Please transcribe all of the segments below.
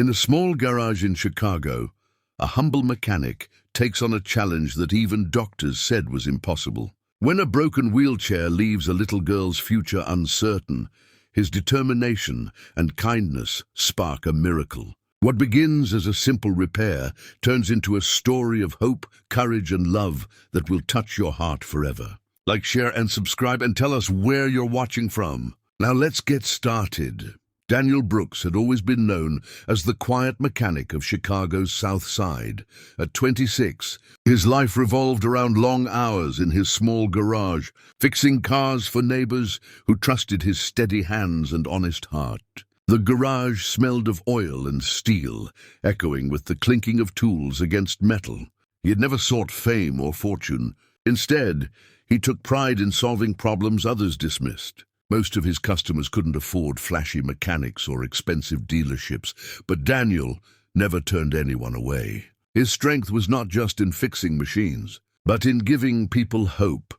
In a small garage in Chicago, a humble mechanic takes on a challenge that even doctors said was impossible. When a broken wheelchair leaves a little girl's future uncertain, his determination and kindness spark a miracle. What begins as a simple repair turns into a story of hope, courage, and love that will touch your heart forever. Like, share, and subscribe, and tell us where you're watching from. Now let's get started. Daniel Brooks had always been known as the quiet mechanic of Chicago's South Side. At 26, his life revolved around long hours in his small garage, fixing cars for neighbors who trusted his steady hands and honest heart. The garage smelled of oil and steel, echoing with the clinking of tools against metal. He had never sought fame or fortune. Instead, he took pride in solving problems others dismissed. Most of his customers couldn't afford flashy mechanics or expensive dealerships, but Daniel never turned anyone away. His strength was not just in fixing machines, but in giving people hope.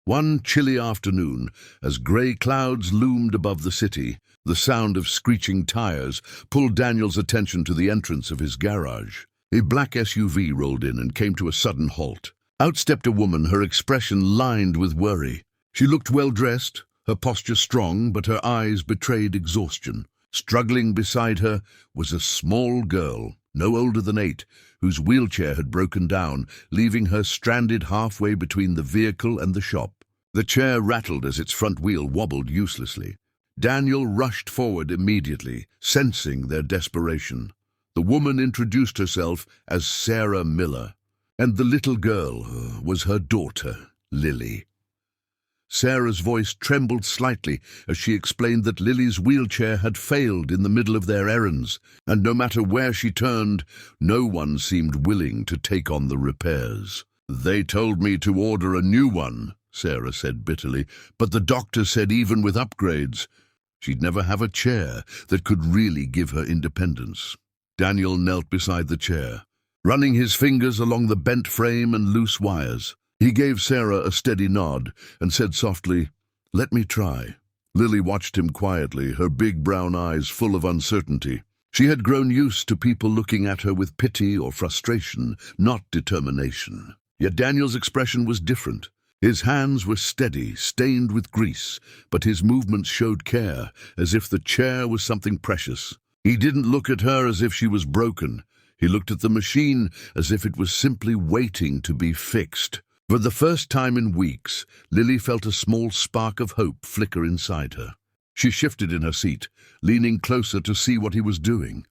One chilly afternoon, as grey clouds loomed above the city, the sound of screeching tires pulled Daniel's attention to the entrance of his garage. A black SUV rolled in and came to a sudden halt. Out stepped a woman, her expression lined with worry. She looked well-dressed, her posture strong, but her eyes betrayed exhaustion. Struggling beside her was a small girl, no older than 8, whose wheelchair had broken down, leaving her stranded halfway between the vehicle and the shop. The chair rattled as its front wheel wobbled uselessly. Daniel rushed forward immediately, sensing their desperation. The woman introduced herself as Sarah Miller, and the little girl was her daughter, Lily. Sarah's voice trembled slightly as she explained that Lily's wheelchair had failed in the middle of their errands, and no matter where she turned, no one seemed willing to take on the repairs. "They told me to order a new one," Sarah said bitterly, "but the doctor said even with upgrades, she'd never have a chair that could really give her independence." Daniel knelt beside the chair, running his fingers along the bent frame and loose wires. He gave Sarah a steady nod and said softly, "Let me try." Lily watched him quietly, her big brown eyes full of uncertainty. She had grown used to people looking at her with pity or frustration, not determination. Yet Daniel's expression was different. His hands were steady, stained with grease, but his movements showed care, as if the chair was something precious. He didn't look at her as if she was broken. He looked at the machine as if it was simply waiting to be fixed. For the first time in weeks, Lily felt a small spark of hope flicker inside her. She shifted in her seat, leaning closer to see what he was doing.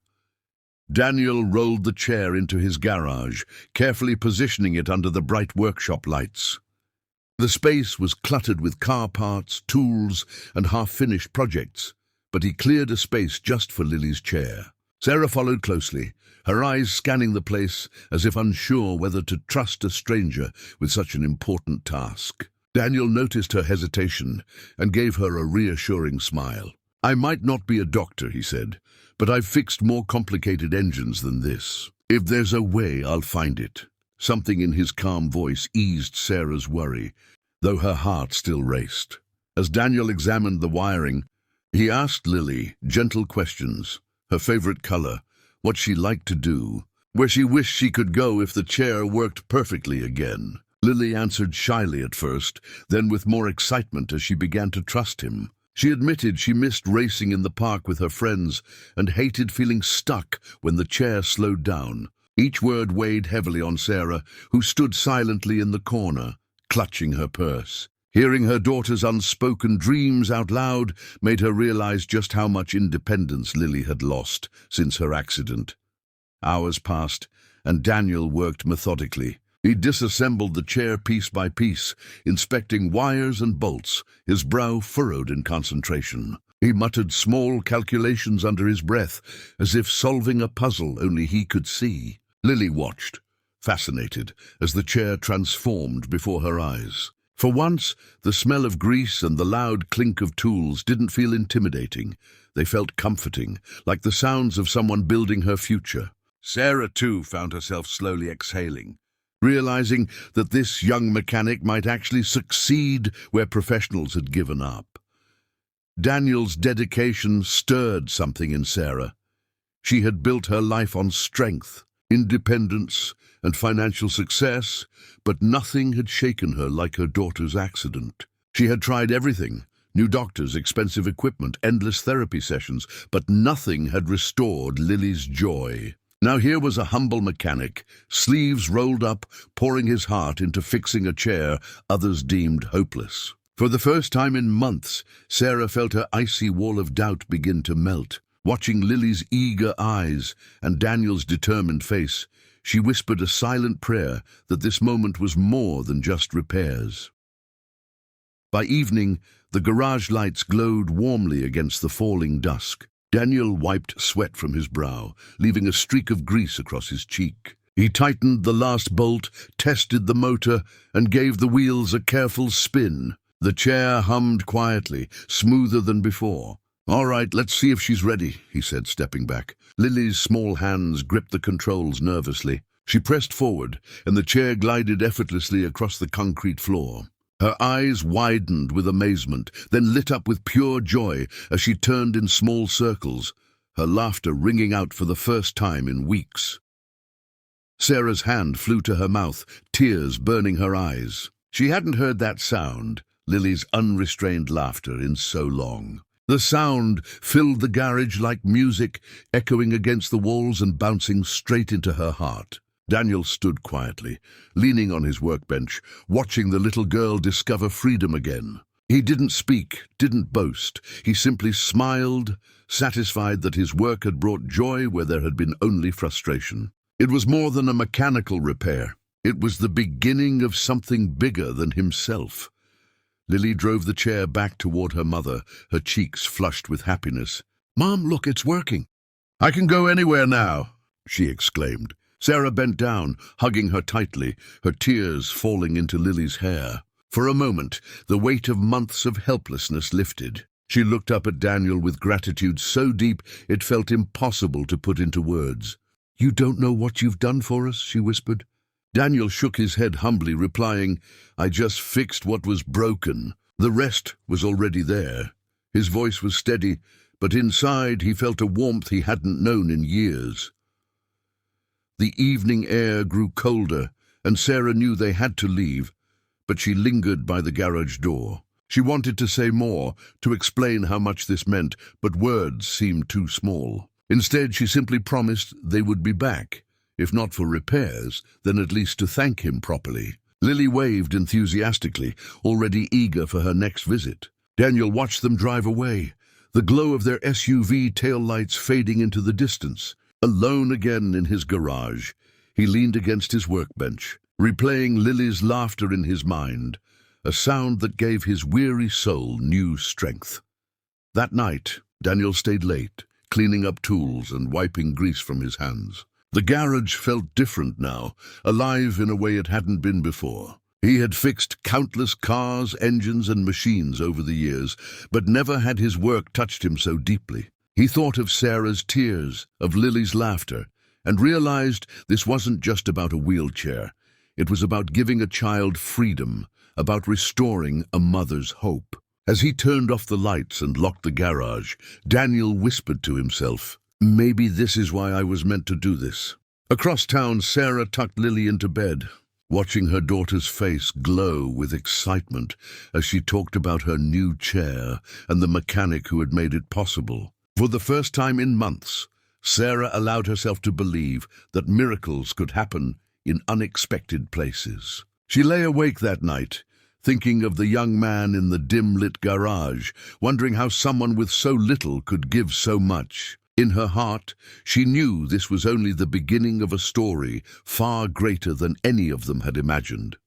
Daniel rolled the chair into his garage, carefully positioning it under the bright workshop lights. The space was cluttered with car parts, tools, and half-finished projects, but he cleared a space just for Lily's chair. Sarah followed closely, her eyes scanning the place as if unsure whether to trust a stranger with such an important task. Daniel noticed her hesitation and gave her a reassuring smile. "I might not be a doctor," he said, "but I've fixed more complicated engines than this. If there's a way, I'll find it." Something in his calm voice eased Sarah's worry, though her heart still raced. As Daniel examined the wiring, he asked Lily gentle questions: her favorite color, what she liked to do, where she wished she could go if the chair worked perfectly again. Lily answered shyly at first, then with more excitement as she began to trust him. She admitted she missed racing in the park with her friends and hated feeling stuck when the chair slowed down. Each word weighed heavily on Sarah, who stood silently in the corner, clutching her purse. Hearing her daughter's unspoken dreams out loud made her realize just how much independence Lily had lost since her accident. Hours passed, and Daniel worked methodically. He disassembled the chair piece by piece, inspecting wires and bolts, his brow furrowed in concentration. He muttered small calculations under his breath, as if solving a puzzle only he could see. Lily watched, fascinated, as the chair transformed before her eyes. For once, the smell of grease and the loud clink of tools didn't feel intimidating. They felt comforting, like the sounds of someone building her future. Sarah, too, found herself slowly exhaling, realizing that this young mechanic might actually succeed where professionals had given up. Daniel's dedication stirred something in Sarah. She had built her life on strength, independence, and financial success, but nothing had shaken her like her daughter's accident. She had tried everything: new doctors, expensive equipment, endless therapy sessions, but nothing had restored Lily's joy. Now here was a humble mechanic, sleeves rolled up, pouring his heart into fixing a chair others deemed hopeless. For the first time in months, Sarah felt her icy wall of doubt begin to melt. Watching Lily's eager eyes and Daniel's determined face, she whispered a silent prayer that this moment was more than just repairs. By evening, the garage lights glowed warmly against the falling dusk. Daniel wiped sweat from his brow, leaving a streak of grease across his cheek. He tightened the last bolt, tested the motor, and gave the wheels a careful spin. The chair hummed quietly, smoother than before. "All right, let's see if she's ready," he said, stepping back. Lily's small hands gripped the controls nervously. She pressed forward, and the chair glided effortlessly across the concrete floor. Her eyes widened with amazement, then lit up with pure joy as she turned in small circles, her laughter ringing out for the first time in weeks. Sarah's hand flew to her mouth, tears burning her eyes. She hadn't heard that sound, Lily's unrestrained laughter, in so long. The sound filled the garage like music, echoing against the walls and bouncing straight into her heart. Daniel stood quietly, leaning on his workbench, watching the little girl discover freedom again. He didn't speak, didn't boast. He simply smiled, satisfied that his work had brought joy where there had been only frustration. It was more than a mechanical repair. It was the beginning of something bigger than himself. Lily drove the chair back toward her mother, her cheeks flushed with happiness. "Mom, look, it's working." "I can go anywhere now," she exclaimed. Sarah bent down, hugging her tightly, her tears falling into Lily's hair. For a moment, the weight of months of helplessness lifted. She looked up at Daniel with gratitude so deep it felt impossible to put into words. "You don't know what you've done for us," she whispered. Daniel shook his head humbly, replying, "I just fixed what was broken. The rest was already there." His voice was steady, but inside he felt a warmth he hadn't known in years. The evening air grew colder, and Sarah knew they had to leave, but she lingered by the garage door. She wanted to say more, to explain how much this meant, but words seemed too small. Instead, she simply promised they would be back. If not for repairs, then at least to thank him properly. Lily waved enthusiastically, already eager for her next visit. Daniel watched them drive away, the glow of their SUV taillights fading into the distance. Alone again in his garage, he leaned against his workbench, replaying Lily's laughter in his mind, a sound that gave his weary soul new strength. That night, Daniel stayed late, cleaning up tools and wiping grease from his hands. The garage felt different now, alive in a way it hadn't been before. He had fixed countless cars, engines, and machines over the years, but never had his work touched him so deeply. He thought of Sarah's tears, of Lily's laughter, and realized this wasn't just about a wheelchair. It was about giving a child freedom, about restoring a mother's hope. As he turned off the lights and locked the garage, Daniel whispered to himself, "Maybe this is why I was meant to do this." Across town, Sarah tucked Lily into bed, watching her daughter's face glow with excitement as she talked about her new chair and the mechanic who had made it possible. For the first time in months, Sarah allowed herself to believe that miracles could happen in unexpected places. She lay awake that night, thinking of the young man in the dim-lit garage, wondering how someone with so little could give so much. In her heart, she knew this was only the beginning of a story far greater than any of them had imagined.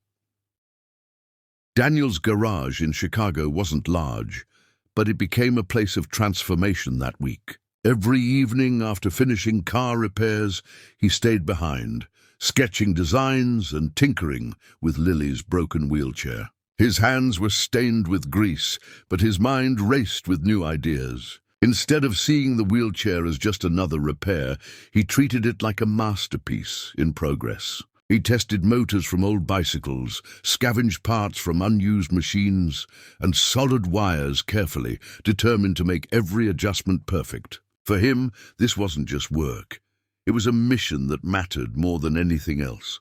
Daniel's garage in Chicago wasn't large, but it became a place of transformation that week. Every evening after finishing car repairs, he stayed behind, sketching designs and tinkering with Lily's broken wheelchair. His hands were stained with grease, but his mind raced with new ideas. Instead of seeing the wheelchair as just another repair, he treated it like a masterpiece in progress. He tested motors from old bicycles, scavenged parts from unused machines, and soldered wires carefully, determined to make every adjustment perfect. For him, this wasn't just work. It was a mission that mattered more than anything else.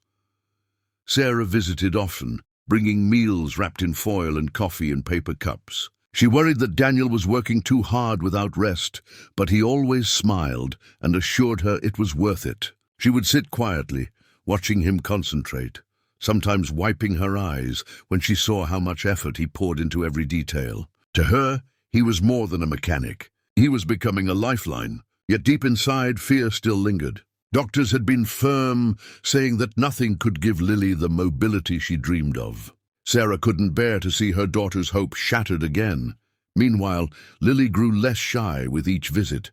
Sarah visited often, bringing meals wrapped in foil and coffee in paper cups. She worried that Daniel was working too hard without rest, but he always smiled and assured her it was worth it. She would sit quietly, watching him concentrate, sometimes wiping her eyes when she saw how much effort he poured into every detail. To her, he was more than a mechanic. He was becoming a lifeline, yet deep inside, fear still lingered. Doctors had been firm, saying that nothing could give Lily the mobility she dreamed of. Sarah couldn't bear to see her daughter's hope shattered again. Meanwhile, Lily grew less shy with each visit.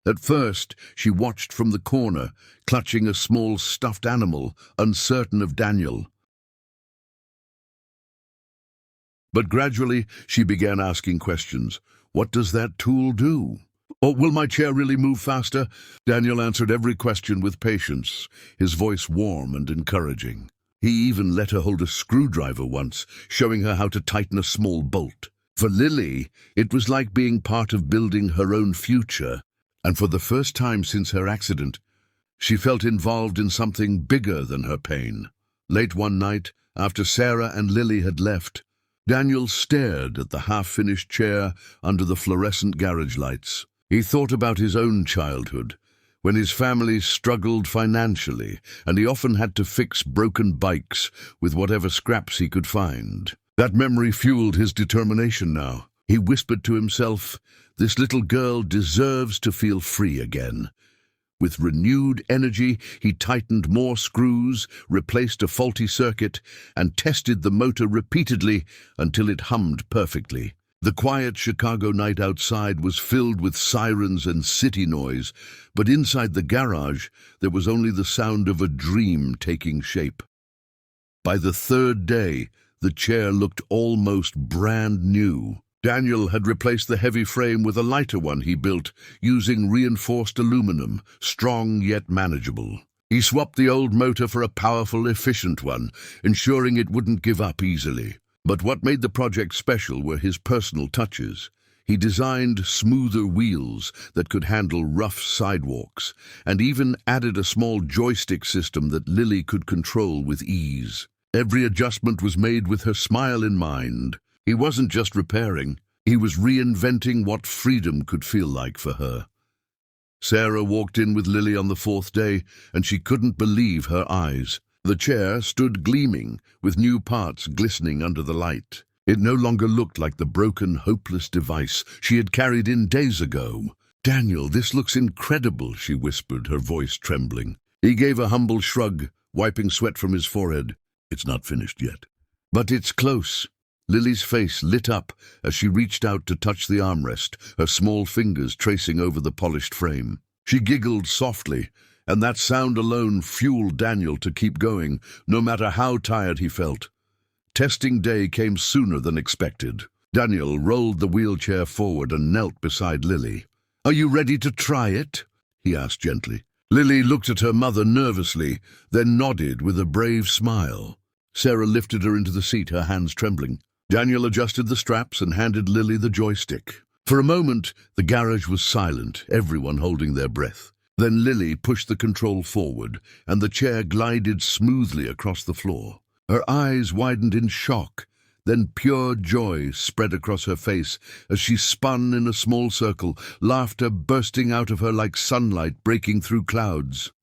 At first, she watched from the corner, clutching a small stuffed animal, uncertain of Daniel. But gradually, she began asking questions. What does that tool do? Or will my chair really move faster? Daniel answered every question with patience, his voice warm and encouraging. He even let her hold a screwdriver once, showing her how to tighten a small bolt. For Lily, it was like being part of building her own future, and for the first time since her accident, she felt involved in something bigger than her pain. Late one night, after Sarah and Lily had left, Daniel stared at the half-finished chair under the fluorescent garage lights. He thought about his own childhood, when his family struggled financially, and he often had to fix broken bikes with whatever scraps he could find. That memory fueled his determination now. He whispered to himself, "This little girl deserves to feel free again." With renewed energy, he tightened more screws, replaced a faulty circuit, and tested the motor repeatedly until it hummed perfectly. The quiet Chicago night outside was filled with sirens and city noise, but inside the garage there was only the sound of a dream taking shape. By the third day, the chair looked almost brand new. Daniel had replaced the heavy frame with a lighter one he built, using reinforced aluminum, strong yet manageable. He swapped the old motor for a powerful, efficient one, ensuring it wouldn't give up easily. But what made the project special were his personal touches. He designed smoother wheels that could handle rough sidewalks, and even added a small joystick system that Lily could control with ease. Every adjustment was made with her smile in mind. He wasn't just repairing, he was reinventing what freedom could feel like for her. Sarah walked in with Lily on the fourth day, and she couldn't believe her eyes. The chair stood gleaming, with new parts glistening under the light. It no longer looked like the broken, hopeless device she had carried in days ago. "Daniel, this looks incredible," she whispered, her voice trembling. He gave a humble shrug, wiping sweat from his forehead. "It's not finished yet. But it's close." Lily's face lit up as she reached out to touch the armrest, her small fingers tracing over the polished frame. She giggled softly, and that sound alone fueled Daniel to keep going, no matter how tired he felt. Testing day came sooner than expected. Daniel rolled the wheelchair forward and knelt beside Lily. "Are you ready to try it?" he asked gently. Lily looked at her mother nervously, then nodded with a brave smile. Sarah lifted her into the seat, her hands trembling. Daniel adjusted the straps and handed Lily the joystick. For a moment, the garage was silent, everyone holding their breath. Then Lily pushed the control forward, and the chair glided smoothly across the floor. Her eyes widened in shock, then pure joy spread across her face as she spun in a small circle, laughter bursting out of her like sunlight breaking through clouds.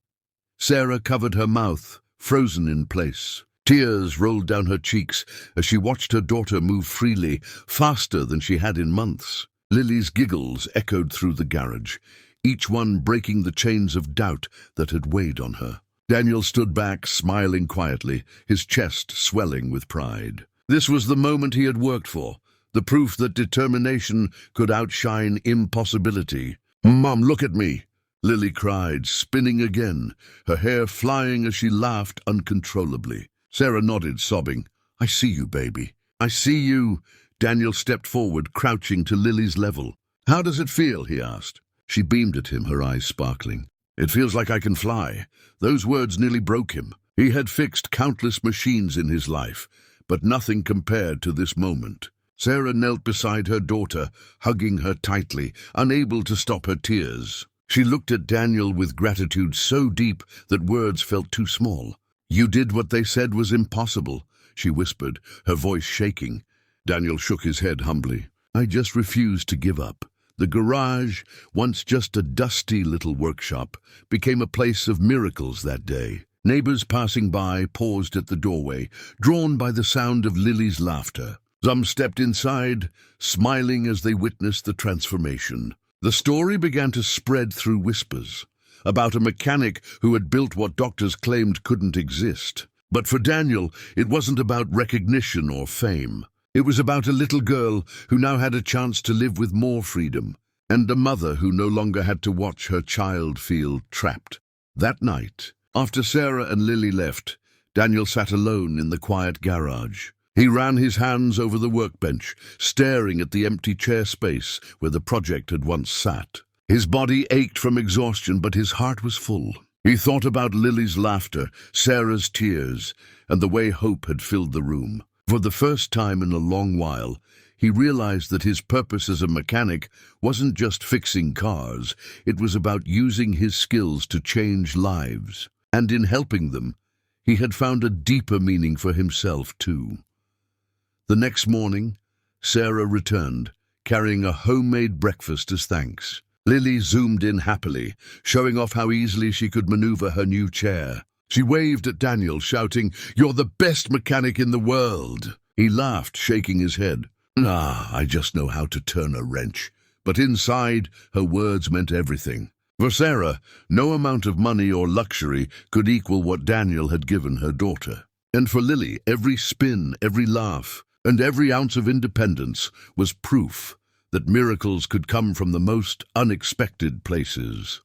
Sarah covered her mouth, frozen in place. Tears rolled down her cheeks as she watched her daughter move freely, faster than she had in months. Lily's giggles echoed through the garage, each one breaking the chains of doubt that had weighed on her. Daniel stood back, smiling quietly, his chest swelling with pride. This was the moment he had worked for, the proof that determination could outshine impossibility. "Mom, look at me!" Lily cried, spinning again, her hair flying as she laughed uncontrollably. Sarah nodded, sobbing. "I see you, baby. I see you." Daniel stepped forward, crouching to Lily's level. "How does it feel?" he asked. She beamed at him, her eyes sparkling. "It feels like I can fly." Those words nearly broke him. He had fixed countless machines in his life, but nothing compared to this moment. Sarah knelt beside her daughter, hugging her tightly, unable to stop her tears. She looked at Daniel with gratitude so deep that words felt too small. "You did what they said was impossible," she whispered, her voice shaking. Daniel shook his head humbly. "I just refused to give up." The garage, once just a dusty little workshop, became a place of miracles that day. Neighbors passing by paused at the doorway, drawn by the sound of Lily's laughter. Some stepped inside, smiling as they witnessed the transformation. The story began to spread through whispers, about a mechanic who had built what doctors claimed couldn't exist. But for Daniel, it wasn't about recognition or fame. It was about a little girl who now had a chance to live with more freedom, and a mother who no longer had to watch her child feel trapped. That night, after Sarah and Lily left, Daniel sat alone in the quiet garage. He ran his hands over the workbench, staring at the empty chair space where the project had once sat. His body ached from exhaustion, but his heart was full. He thought about Lily's laughter, Sarah's tears, and the way hope had filled the room. For the first time in a long while, he realized that his purpose as a mechanic wasn't just fixing cars, it was about using his skills to change lives. And in helping them, he had found a deeper meaning for himself too. The next morning, Sarah returned, carrying a homemade breakfast as thanks. Lily zoomed in happily, showing off how easily she could maneuver her new chair. She waved at Daniel, shouting, "You're the best mechanic in the world!" He laughed, shaking his head. I just know how to turn a wrench." But inside, her words meant everything. For Sarah, no amount of money or luxury could equal what Daniel had given her daughter. And for Lily, every spin, every laugh, and every ounce of independence was proof that miracles could come from the most unexpected places.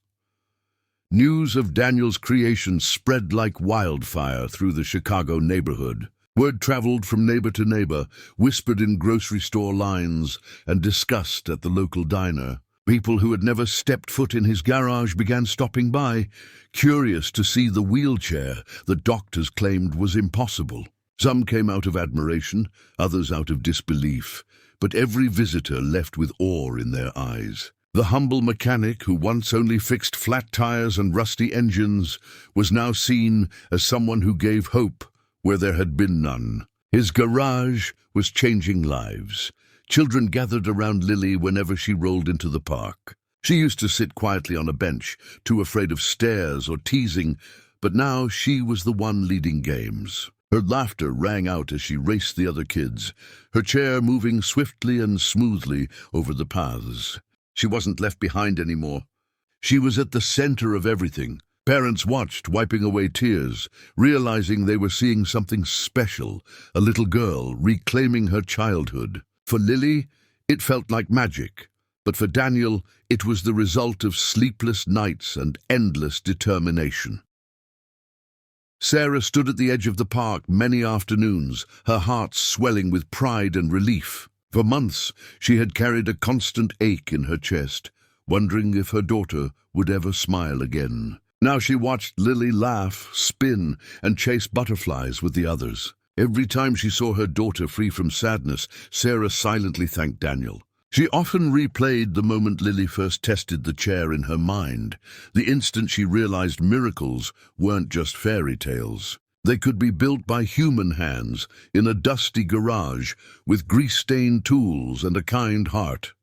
News of Daniel's creation spread like wildfire through the Chicago neighborhood. Word traveled from neighbor to neighbor, whispered in grocery store lines, and discussed at the local diner. People who had never stepped foot in his garage began stopping by, curious to see the wheelchair that doctors claimed was impossible. Some came out of admiration, others out of disbelief, but every visitor left with awe in their eyes. The humble mechanic who once only fixed flat tires and rusty engines was now seen as someone who gave hope where there had been none. His garage was changing lives. Children gathered around Lily whenever she rolled into the park. She used to sit quietly on a bench, too afraid of stares or teasing, but now she was the one leading games. Her laughter rang out as she raced the other kids, her chair moving swiftly and smoothly over the paths. She wasn't left behind anymore. She was at the center of everything. Parents watched, wiping away tears, realizing they were seeing something special, a little girl reclaiming her childhood. For Lily, it felt like magic, but for Daniel, it was the result of sleepless nights and endless determination. Sarah stood at the edge of the park many afternoons, her heart swelling with pride and relief. For months, she had carried a constant ache in her chest, wondering if her daughter would ever smile again. Now she watched Lily laugh, spin, and chase butterflies with the others. Every time she saw her daughter free from sadness, Sarah silently thanked Daniel. She often replayed the moment Lily first tested the chair in her mind, the instant she realized miracles weren't just fairy tales. They could be built by human hands in a dusty garage with grease-stained tools and a kind heart.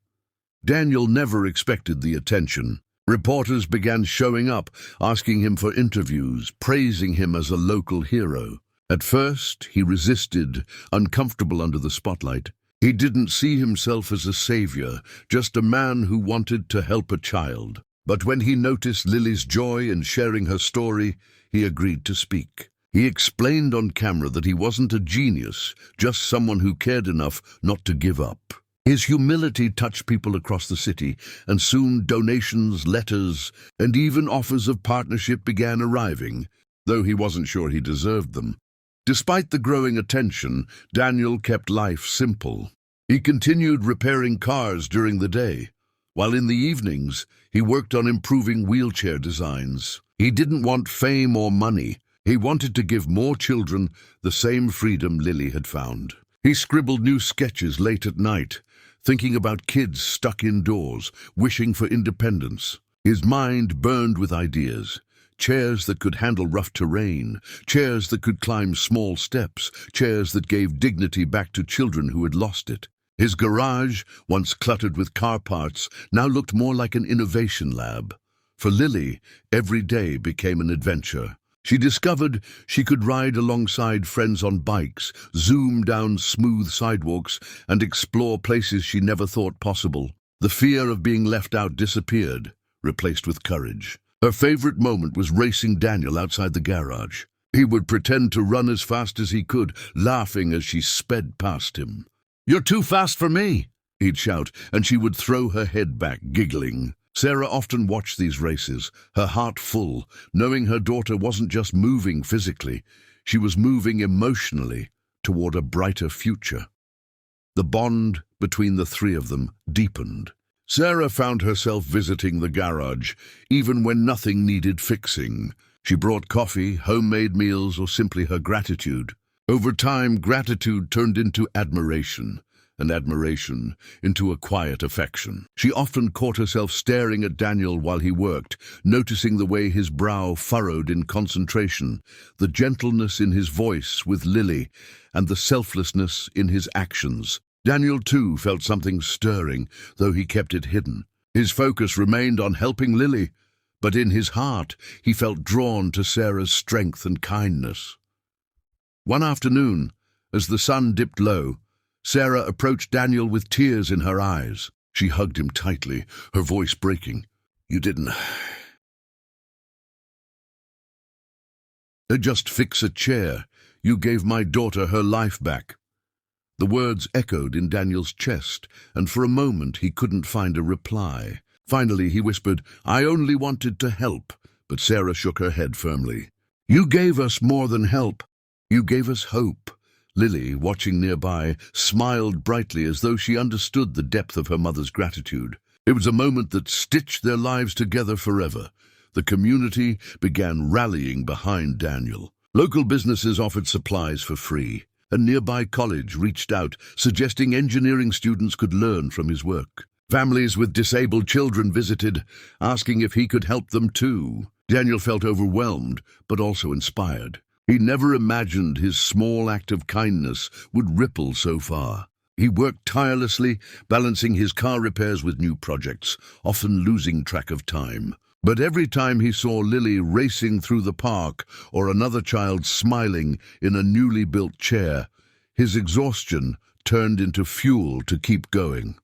Daniel never expected the attention. Reporters began showing up, asking him for interviews, praising him as a local hero. At first, he resisted, uncomfortable under the spotlight. He didn't see himself as a savior, just a man who wanted to help a child. But when he noticed Lily's joy in sharing her story, he agreed to speak. He explained on camera that he wasn't a genius, just someone who cared enough not to give up. His humility touched people across the city, and soon donations, letters, and even offers of partnership began arriving, though he wasn't sure he deserved them. Despite the growing attention, Daniel kept life simple. He continued repairing cars during the day, while in the evenings he worked on improving wheelchair designs. He didn't want fame or money. He wanted to give more children the same freedom Lily had found. He scribbled new sketches late at night, thinking about kids stuck indoors, wishing for independence. His mind burned with ideas. Chairs that could handle rough terrain, chairs that could climb small steps, chairs that gave dignity back to children who had lost it. His garage, once cluttered with car parts, now looked more like an innovation lab. For Lily, every day became an adventure. She discovered she could ride alongside friends on bikes, zoom down smooth sidewalks, and explore places she never thought possible. The fear of being left out disappeared, replaced with courage. Her favorite moment was racing Daniel outside the garage. He would pretend to run as fast as he could, laughing as she sped past him. "You're too fast for me," he'd shout, and she would throw her head back, giggling. Sarah often watched these races, her heart full, knowing her daughter wasn't just moving physically, she was moving emotionally toward a brighter future. The bond between the three of them deepened. Sarah found herself visiting the garage, even when nothing needed fixing. She brought coffee, homemade meals, or simply her gratitude. Over time, gratitude turned into admiration, and admiration into a quiet affection. She often caught herself staring at Daniel while he worked, noticing the way his brow furrowed in concentration, the gentleness in his voice with Lily, and the selflessness in his actions. Daniel, too, felt something stirring, though he kept it hidden. His focus remained on helping Lily, but in his heart he felt drawn to Sarah's strength and kindness. One afternoon, as the sun dipped low, Sarah approached Daniel with tears in her eyes. She hugged him tightly, her voice breaking. "You didn't just fix a chair. You gave my daughter her life back." The words echoed in Daniel's chest, and for a moment he couldn't find a reply. Finally he whispered, "I only wanted to help," but Sarah shook her head firmly. "You gave us more than help. You gave us hope." Lily, watching nearby, smiled brightly as though she understood the depth of her mother's gratitude. It was a moment that stitched their lives together forever. The community began rallying behind Daniel. Local businesses offered supplies for free. A nearby college reached out, suggesting engineering students could learn from his work. Families with disabled children visited, asking if he could help them too. Daniel felt overwhelmed, but also inspired. He never imagined his small act of kindness would ripple so far. He worked tirelessly, balancing his car repairs with new projects, often losing track of time. But every time he saw Lily racing through the park or another child smiling in a newly built chair, his exhaustion turned into fuel to keep going.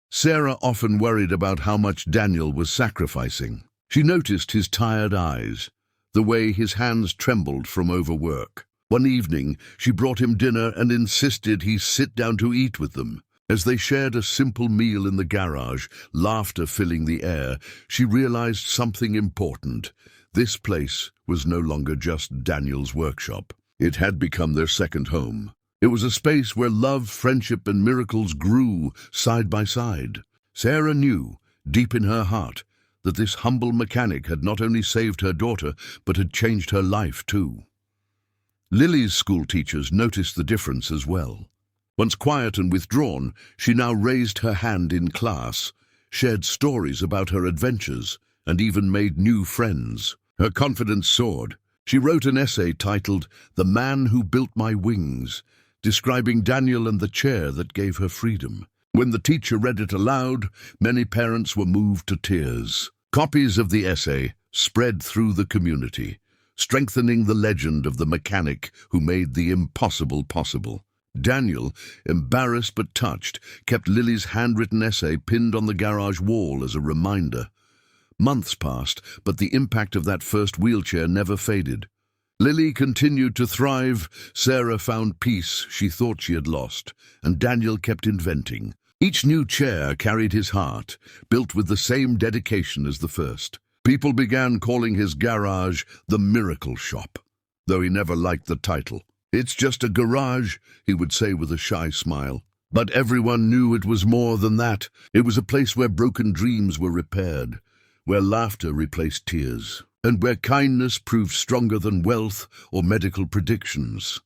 Sarah often worried about how much Daniel was sacrificing. She noticed his tired eyes, the way his hands trembled from overwork. One evening, she brought him dinner and insisted he sit down to eat with them. As they shared a simple meal in the garage, laughter filling the air, she realized something important. This place was no longer just Daniel's workshop. It had become their second home. It was a space where love, friendship, and miracles grew side by side. Sarah knew, deep in her heart, that this humble mechanic had not only saved her daughter, but had changed her life too. Lily's school teachers noticed the difference as well. Once quiet and withdrawn, she now raised her hand in class, shared stories about her adventures, and even made new friends. Her confidence soared. She wrote an essay titled "The Man Who Built My Wings," describing Daniel and the chair that gave her freedom. When the teacher read it aloud, many parents were moved to tears. Copies of the essay spread through the community, strengthening the legend of the mechanic who made the impossible possible. Daniel, embarrassed but touched, kept Lily's handwritten essay pinned on the garage wall as a reminder. Months passed, but the impact of that first wheelchair never faded. Lily continued to thrive, Sarah found peace she thought she had lost, and Daniel kept inventing. Each new chair carried his heart, built with the same dedication as the first. People began calling his garage the Miracle Shop, though he never liked the title. "It's just a garage," he would say with a shy smile. But everyone knew it was more than that. It was a place where broken dreams were repaired, where laughter replaced tears, and where kindness proved stronger than wealth or medical predictions.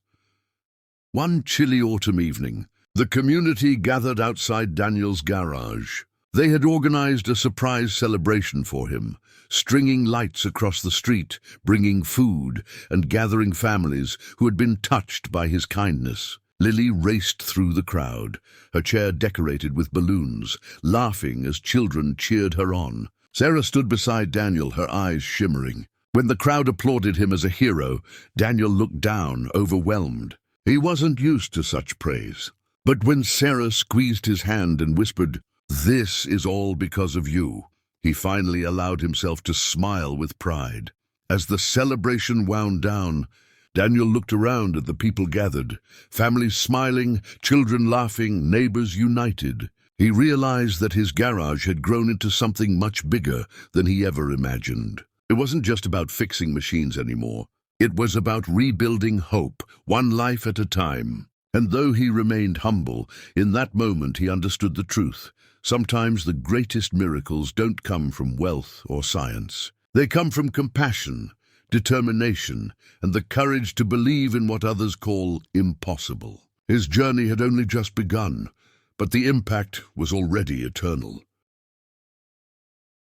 One chilly autumn evening, the community gathered outside Daniel's garage. They had organized a surprise celebration for him, stringing lights across the street, bringing food, and gathering families who had been touched by his kindness. Lily raced through the crowd, her chair decorated with balloons, laughing as children cheered her on. Sarah stood beside Daniel, her eyes shimmering. When the crowd applauded him as a hero, Daniel looked down, overwhelmed. He wasn't used to such praise. But when Sarah squeezed his hand and whispered, "This is all because of you," he finally allowed himself to smile with pride. As the celebration wound down, Daniel looked around at the people gathered, families smiling, children laughing, neighbors united. He realized that his garage had grown into something much bigger than he ever imagined. It wasn't just about fixing machines anymore. It was about rebuilding hope, one life at a time. And though he remained humble, in that moment he understood the truth. Sometimes the greatest miracles don't come from wealth or science. They come from compassion, determination, and the courage to believe in what others call impossible. His journey had only just begun, but the impact was already eternal.